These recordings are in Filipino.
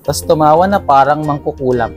Tapos tumawa na parang mangkukulam.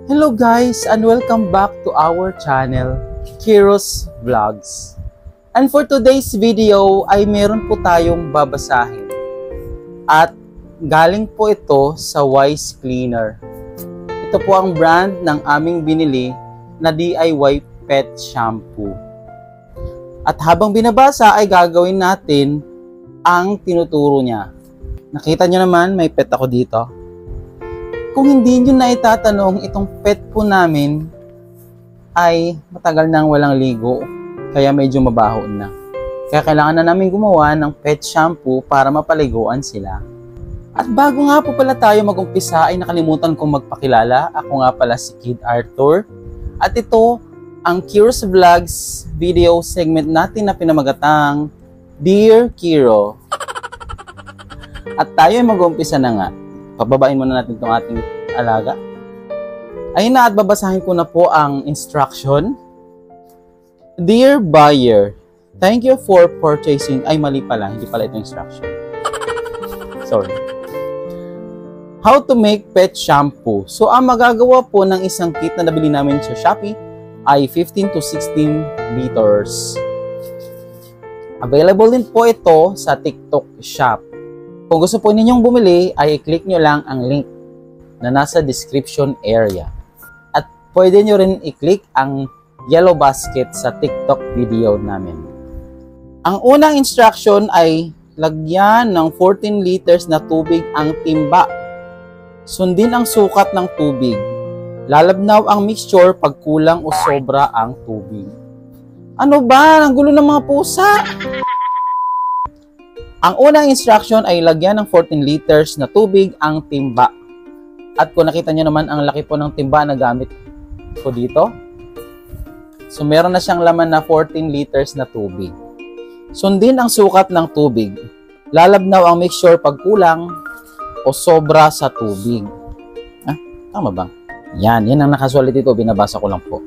Hello guys, and welcome back to our channel, Kiros Vlogs. And for today's video ay meron po tayong babasahin. At galing po ito sa Wise Cleaner. Ito po ang brand ng aming binili na DIY pet shampoo. At habang binabasa ay gagawin natin ang tinuturo niya. Nakita nyo naman, may pet ako dito. Kung hindi nyo na itatanong, itong pet po namin ay matagal nang walang ligo, kaya medyo mabaho na. Kaya kailangan na namin gumawa ng pet shampoo para mapaliguan sila. At bago nga po pala tayo mag-umpisa ay nakalimutan kong magpakilala. Ako nga pala si Kid Arthur. At ito ang Kiros Vlogs video segment natin na pinamagatang Dear Kiro. At tayo ay mag-umpisa na nga. Pababain muna natin itong ating alaga. Ayun na, at babasahin ko na po ang instruction. Dear buyer, thank you for purchasing. Ay, mali pala. Hindi pala itong instruction. Sorry. How to make pet shampoo. So, ang magagawa po ng isang kit na nabili namin sa Shopee ay 15 to 16 liters. Available din po ito sa TikTok Shop. Kung gusto po ninyong bumili, ay i-click nyo lang ang link na nasa description area. At pwede nyo rin i-click ang yellow basket sa TikTok video namin. Ang unang instruction ay lagyan ng 14 liters na tubig ang timba. Sundin ang sukat ng tubig. Lalabnaw ang mixture pag kulang o sobra ang tubig. Ano ba? Ang gulo ng mga pusa! Ang unang instruction ay lagyan ng 14 liters na tubig ang timba. At kung nakita nyo naman ang laki po ng timba na gamit ko dito. So meron na siyang laman na 14 liters na tubig. Sundin ang sukat ng tubig. Lalabnaw ang mixture pag kulang o sobra sa tubig. Tama ba? Yan ang nakasulat dito. Binabasa ko lang po.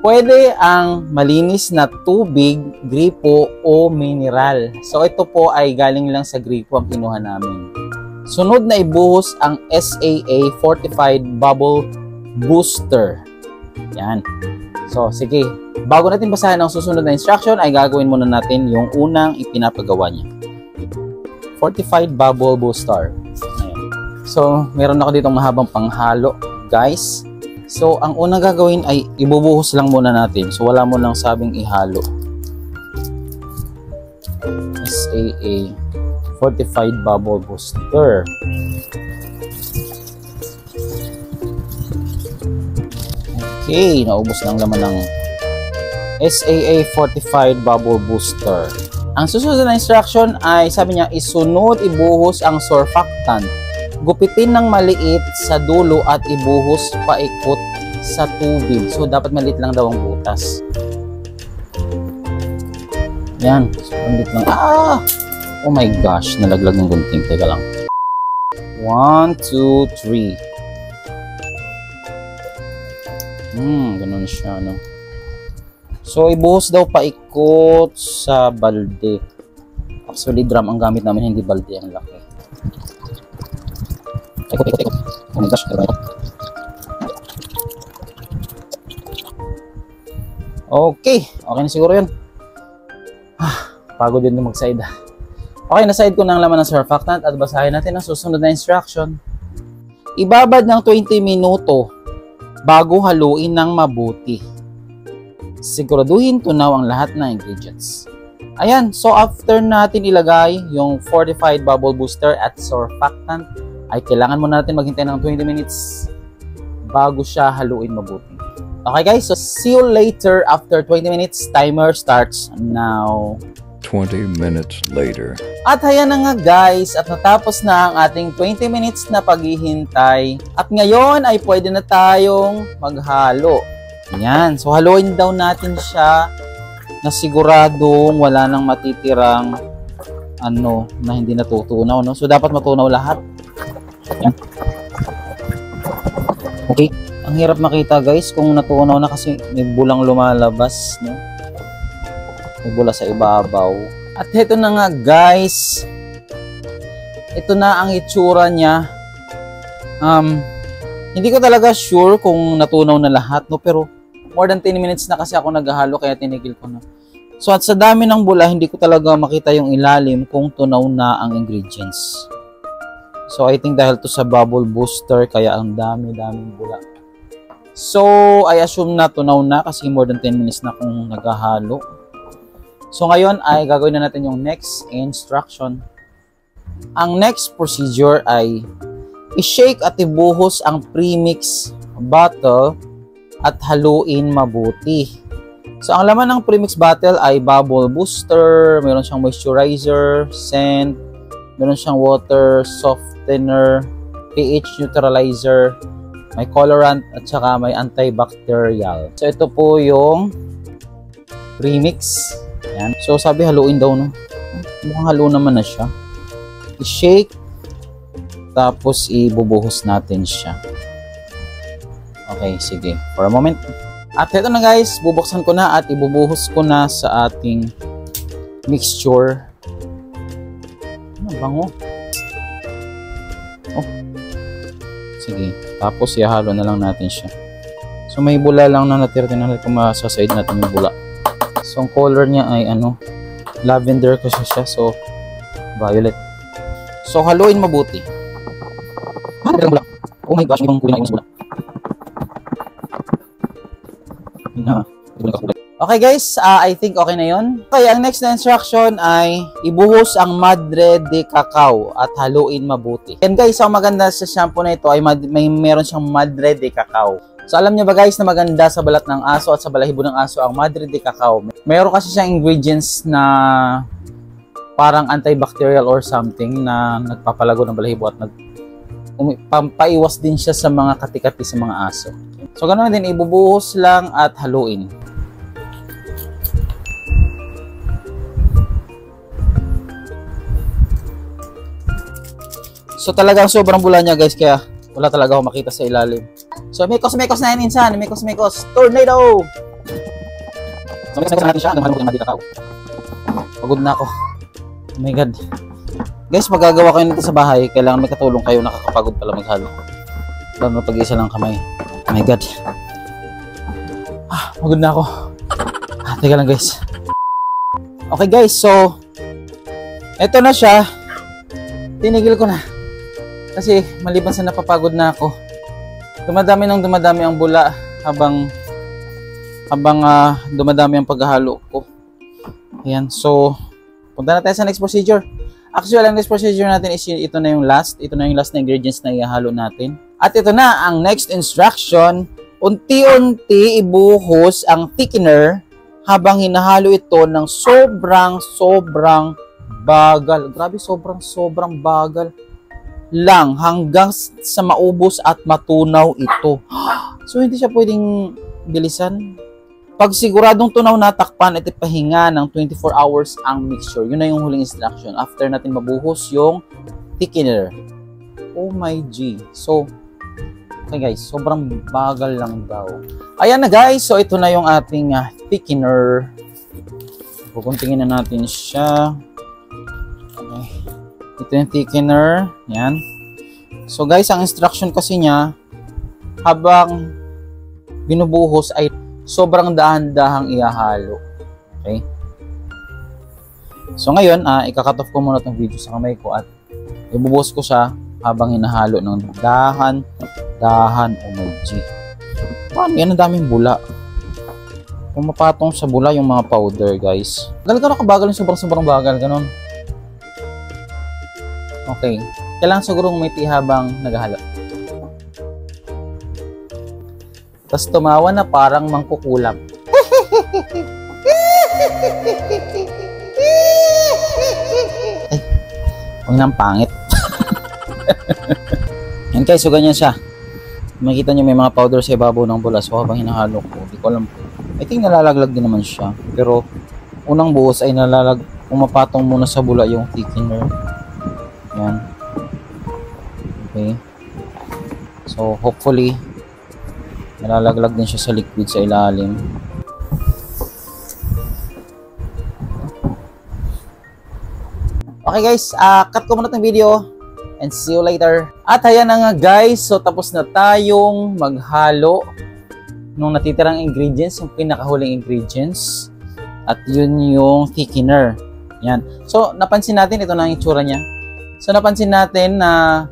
Pwede ang malinis na tubig, gripo o mineral. So ito po ay galing lang sa gripo ang kinuha namin. Sunod na ibuhos ang SAA Fortified Bubble Booster. Yan. So sige, bago natin basahin ang susunod na instruction ay gagawin muna natin yung unang ipinapagawa niya. Fortified Bubble Booster. Ayan. So meron ako ditong mahabang panghalo, guys. So, ang unang gagawin ay ibubuhos lang muna natin. So, wala mo lang sabing ihalo. SAA Fortified Bubble Booster. Okay, naubos lang laman ng SAA Fortified Bubble Booster. Ang susunod na instruction ay sabi niya, isunod, ibuhos ang surfactant. Gupitin ng maliit sa dulo at ibuhos paikot sa tubig. So, dapat maliit lang daw ang butas. Yan. So, maliit lang. Oh my gosh. Nalaglag ng gunting. Teka lang. 1, 2, 3. Ganun siya, no? So, ibuhos daw paikot sa balde. Actually, drum ang gamit namin. Hindi balde. Ang laki. Ikot. Oh my gosh. Okay na siguro yun. Pagod din mag-side. Okay, na-side ko na ang laman ng surfactant at basahin natin ang susunod na instruction. Ibabad ng 20 minuto bago haluin ng mabuti. Siguraduhin tunaw ang lahat ng ingredients. Ayan, so after natin ilagay yung Fortified Bubble Booster at surfactant, ay kailangan muna natin maghintay ng 20 minutes bago siya haluin mabuti. Okay guys, so see you later after 20 minutes. Timer starts now. 20 minutes later. At ayan na nga guys, at natapos na ang ating 20 minutes na paghihintay. At ngayon ay pwede na tayong maghalo. Yan, so haluin daw natin siya na siguradong wala nang matitirang ano na hindi natutunaw, no? So dapat matunaw lahat. Yan. Okay, ang hirap makita guys kung natunaw na kasi may bulang lumalabas, no? May bula sa ibabaw. At heto na nga guys, ito na ang itsura niya. Hindi ko talaga sure kung natunaw na lahat, no? Pero more than 10 minutes na kasi ako naghahalo kaya tinigil ko na. So at sa dami ng bula, hindi ko talaga makita yung ilalim kung tunaw na ang ingredients. So I think dahil to sa bubble booster kaya ang daming bula. So I assume na tunaw na kasi more than 10 minutes na akong naghahalo. So ngayon ay gagawin na natin yung next instruction. Ang next procedure ay i-shake at ibuhos ang premix bottle at haluin mabuti. So ang laman ng premix bottle ay bubble booster, meron siyang moisturizer, scent, meron siyang water softener, pH neutralizer, may colorant at saka may antibacterial. So ito po yung premix. Yan. So sabi haluin daw, no? Mukhang halo naman na siya. I-shake tapos ibubuhos natin siya. Okay, sige. For a moment. At ito na guys, bubuksan ko na at ibubuhos ko na sa ating mixture. Bango. Oh. Sige. Tapos ihalo na lang natin siya. So may bula lang na natira. Tingnan natin kung masaside natin yung bula. So ang color niya ay ano, lavender kasi siya. So violet. So haluin mabuti. Oh my gosh, ibang kulay na yung bula. Okay guys, I think okay na yun. Okay, ang next na instruction ay ibuhos ang madre de cacao at haluin mabuti. And guys, ang maganda sa shampoo na ito ay meron siyang madre de cacao. So alam niyo ba guys na maganda sa balat ng aso at sa balahibo ng aso ang madre de cacao. Meron kasi siyang ingredients na parang antibacterial or something na nagpapalago ng balahibo at pampaiwas din siya sa mga kati-kati sa mga aso. So ganoon din, ibubuhos lang at haluin. So talagang sobrang bula niya guys, kaya wala talaga ako makita sa ilalim. So mekos na yan insan, mekos tornado. So mekos natin siya hanggang malutin madika. Pagod na ako. Oh my god. Guys, magagawa kayo nito sa bahay, kailangan may katulong kayo, nakakapagod pala maghalo. Lalo na pag-isa lang kamay. Oh my god. Pagod na ako. Teka lang guys. Okay guys, so eto na siya. Tinigil ko na. Kasi maliban sa napapagod na ako, dumadami ang bula habang dumadami ang paghahalo ko. Ayan, so punta na tayo sa next procedure. Actually, ang next procedure natin is ito na yung last na ingredients na ihahalo natin. At ito na ang next instruction. Unti-unti ibuhos ang thickener habang hinahalo ito ng sobrang bagal. Grabe, sobrang bagal lang hanggang sa maubos at matunaw ito. So hindi siya pwedeng bilisan. Pag siguradong tunaw na, takpan at ipahinga ng 24 hours ang mixture. Yun na yung huling instruction after natin mabuhos yung thickener. Oh my G. So okay guys, sobrang bagal lang daw. Ayan na guys, so ito na yung ating thickener. Pupuntingin na natin siya. Okay. Ito yung thickener. Yan. So guys, ang instruction kasi niya, habang binubuhos ay sobrang dahan-dahang ihahalo. Okay? So ngayon, ika-cut off ko muna itong video sa kamay ko at ibubuhos ko siya habang hinahalo ng dahan. Oh my G. Paano yan? Ang daming bula. Pumapatong sa bula yung mga powder, guys. Gano'n kabagal yung sobrang bagal, gano'n. Okay. Kailangan siguro umiti habang naghahalo. Tapos tumawa na parang mangkukulam. Ay, huwag nang pangit. Yan guys, so ganyan siya. Makikita nyo may mga powder sa ibabaw ng bula. So habang hinahalo ko, hindi ko alam po. I think nalalaglag din naman siya. Pero unang buhos ay pumapatong muna sa bula yung thickener. Yan. Okay. So, hopefully, nalalaglag din siya sa liquid sa ilalim. Okay guys, cut ko muna itong video and see you later. At ayan na nga guys, so tapos na tayong maghalo nung natitirang ingredients, yung pinakahuling ingredients. At yun yung thickener. Yan. So, napansin natin, ito na ang itsura niya. So, napansin natin na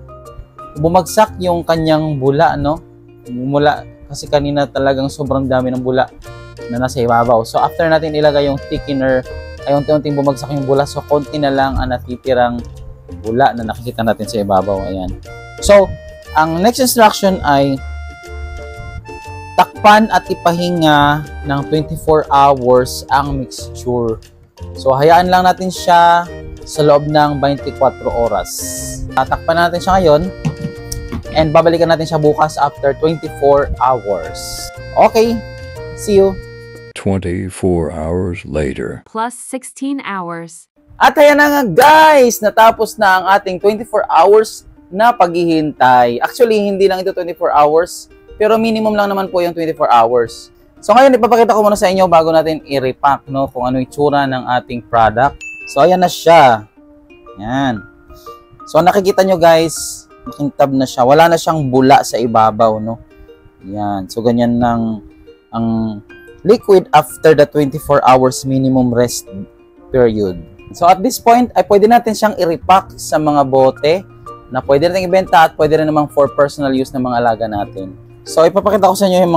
bumagsak yung kanyang bula, no? Bumula, kasi kanina talagang sobrang dami ng bula na nasa ibabaw. So, after natin ilagay yung thickener, ay unti-unting bumagsak yung bula. So, konti na lang ang natitirang bula na nakikita natin sa ibabaw. Ayan. So, ang next instruction ay takpan at ipahinga ng 24 hours ang mixture. So, hayaan lang natin siya sa loob ng 24 oras. Tatakpan natin siya ngayon and babalikan natin siya bukas after 24 hours. Okay, see you. 24 hours later. Plus 16 hours. At ayan na nga guys, natapos na ang ating 24 hours na paghihintay. Actually, hindi lang ito 24 hours, pero minimum lang naman po yung 24 hours. So ngayon, ipapakita ko muna sa inyo bago natin i-repack, no, kung ano yung itsura ng ating product. So ayan na siya. Yan. So nakikita nyo guys, makintab na siya. Wala na siyang bula sa ibabaw, no. Yan. So ganyan lang ang liquid after the 24 hours minimum rest period. So at this point, ay pwede natin siyang i-repack sa mga bote na pwede natin ibenta at pwede rin namang for personal use ng mga alaga natin. So ipapakita ko sa inyo yung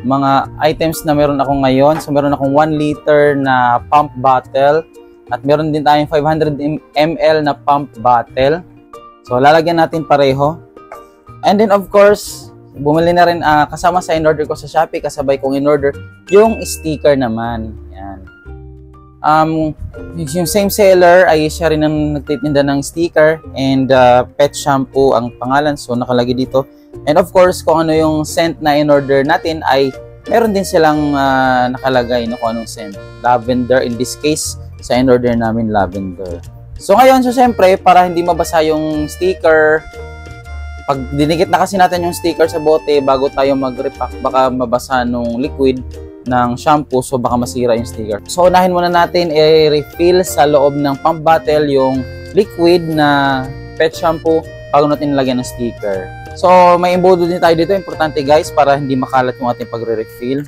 mga items na meron ako ngayon. So meron akong 1 liter na pump bottle at meron din tayong 500 ml na pump bottle. So lalagyan natin pareho. And then of course, bumili na rin kasama sa in-order ko sa Shopee, kasabay kong in-order yung sticker naman. Yan. Yung same seller ay siya rin ang nagtitinda ng sticker and pet shampoo ang pangalan. So nakalagay dito. And of course, kung ano yung scent na in-order natin ay meron din silang nakalagay no, kung anong scent. Lavender, in this case, sa in-order namin lavender. So ngayon, so siyempre, para hindi mabasa yung sticker, pag dinikit na kasi natin yung sticker sa bote bago tayo mag-repack, baka mabasa nung liquid ng shampoo, so baka masira yung sticker. So unahin muna natin i-refill sa loob ng pump bottle yung liquid na pet shampoo bago natin nilagyan ng sticker. So may imbudo din tayo dito, importante guys, para hindi makalat yung ating pagre-refill.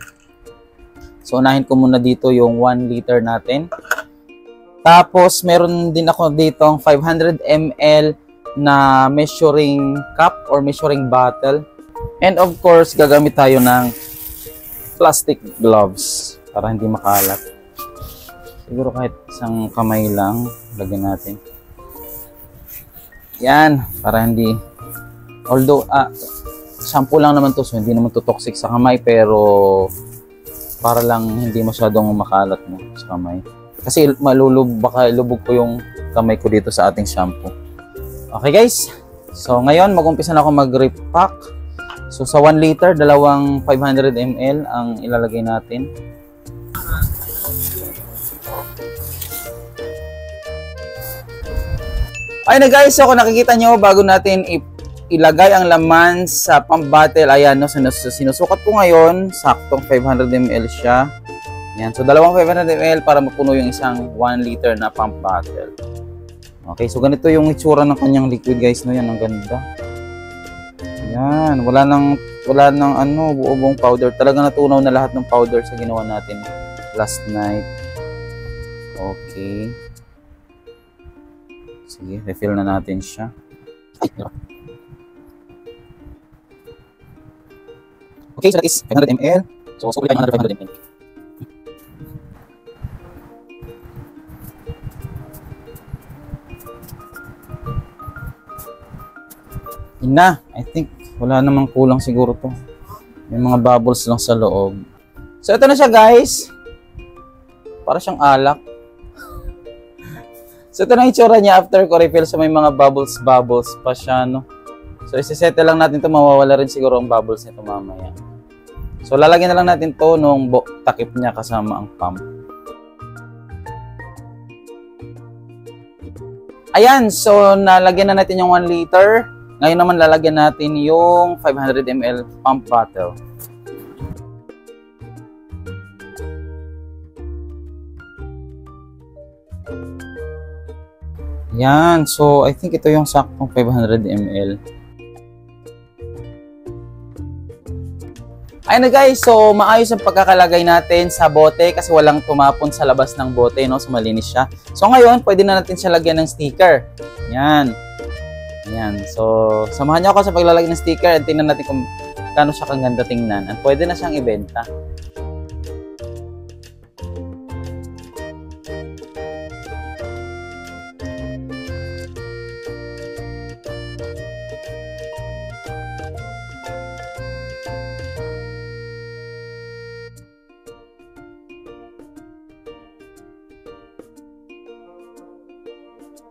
So unahin ko muna dito yung 1 liter natin. Tapos meron din ako dito ang 500 ml na measuring cup or measuring bottle. And of course, gagamit tayo ng plastic gloves para hindi makalat. Siguro kahit isang kamay lang lagyan natin. Yan, para hindi, although shampoo lang naman to, so hindi naman to toxic sa kamay, pero para lang hindi masyadong makalat mo sa kamay. Kasi baka lubog ko yung kamay ko dito sa ating shampoo. Okay guys, so ngayon mag-umpisa na ako mag-repack. So sa 1 liter, dalawang 500 ml ang ilalagay natin. Ayun na guys, so kung nakikita nyo, bago natin ilagay ang laman sa pump bottle, ayan, no, sinusukat ko ngayon, saktong 500 ml siya. Yan, so dalawang 500 ml para mapuno yung isang 1 liter na pump bottle. Okay, so ganito yung itsura ng kanyang liquid guys, no, yan, ang ganda. Yan, wala nang buo-buong powder. Talaga natunaw na lahat ng powder sa ginawa natin last night. Okay. Sige, refill na natin siya. Okay, so that is 500 ml. So, ulit tayo ng 500 ml. Yun na, I think wala namang kulang siguro to. May mga bubbles lang sa loob. So ito na siya guys. Para siyang alak. So ito na yung itsura niya after ko refill. So may mga bubbles pa siya, no. So isisettle lang natin to, mawawala rin siguro ang bubbles nito mamaya. So lalagyan na lang natin to nung takip niya kasama ang pump. Ayan, so nalagyan na natin yung 1 liter. Ngayon naman lalagyan natin yung 500 ml pump bottle. Yan, so I think ito yung saktong 500 ml. Ayun na guys, so maayos ang pagkakalagay natin sa bote kasi walang tumapon sa labas ng bote, no? So malinis siya. So ngayon, pwede na natin siya lagyan ng sticker. Yan. Yan. So samahan niyo ako sa paglalagay ng sticker at tingnan natin kung gaano siya kaganda tingnan. At pwede na siyang ibenta.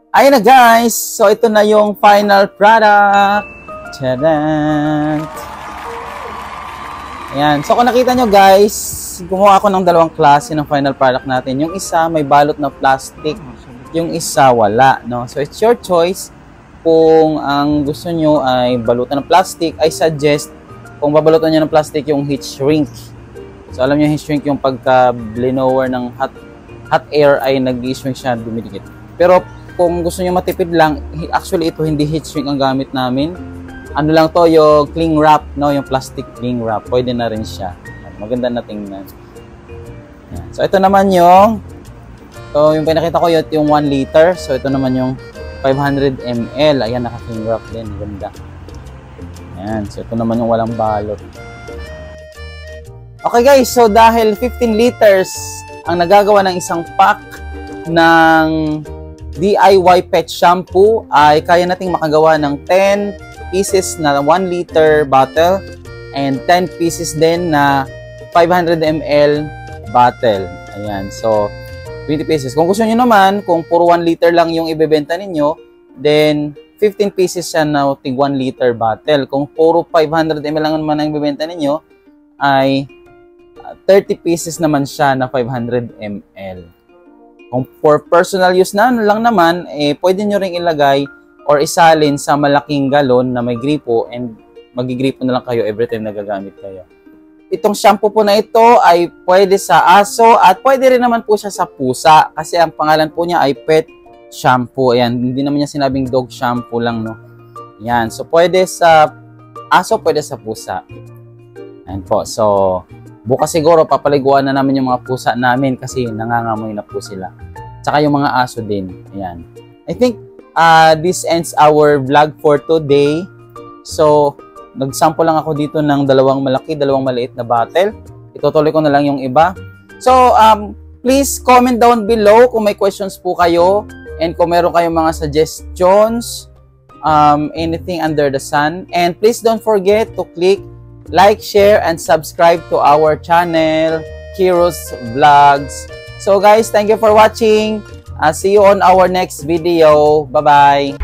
Ayun na guys, so ito na yung final product. Tadaan! Ayan, so kung nakita nyo guys, gumawa ako ng dalawang klase ng final product natin. Yung isa may balot na plastic, yung isa wala, no? So it's your choice. Kung ang gusto nyo ay balutan ng plastic, I suggest kung babalutan nyo ng plastic yung heat shrink. So alam nyo heat shrink yung pagka-blower ng hot air ay nag-shrink siya, dumidikit. Pero kung gusto niyo matipid lang, actually ito hindi heat shrink ang gamit namin. Ano lang to, yung cling wrap, no, yung plastic cling wrap. Pwede na rin siya. Maganda na tingnan. Yan. So ito naman yung pinakita ko yung 1 liter. So ito naman yung 500 ml. Ayan, naka-cling wrap din. Ganda. Yan. So ito naman yung walang balot. Okay guys, so dahil 15 liters ang nagagawa ng isang pack ng DIY pet shampoo, ay kaya nating makagawa ng 10 pieces na 1 liter bottle and 10 pieces din na 500 ml bottle. Ayan, so 20 pieces. Kung gusto niyo naman, kung puro 1 liter lang yung ibebenta ninyo, then 15 pieces siya na tig 1 liter bottle. Kung puro 500 ml lang naman ang ibebenta ninyo, ay 30 pieces naman siya na 500 ml. Kung for personal use na lang naman, pwede nyo ring ilagay or isalin sa malaking galon na may gripo and magigripo na lang kayo every time na gagamit kayo. Itong shampoo po na ito ay pwede sa aso at pwede rin naman po siya sa pusa kasi ang pangalan po niya ay pet shampoo. Ayan, hindi naman niya sinabing dog shampoo lang, no? Yan, so pwede sa aso, pwede sa pusa. Ayan po, so bukas siguro papaliguan na namin yung mga pusa namin kasi nangangamoy na po sila. Tsaka yung mga aso din. Ayan. I think this ends our vlog for today. So, nagsample lang ako dito ng dalawang malaki, dalawang maliit na bottle. Itutuloy ko na lang yung iba. So, please comment down below kung may questions po kayo and kung meron kayong mga suggestions, anything under the sun. And please don't forget to click like, share, and subscribe to our channel, Kiros Vlogs. So guys, thank you for watching. See you on our next video. Bye-bye.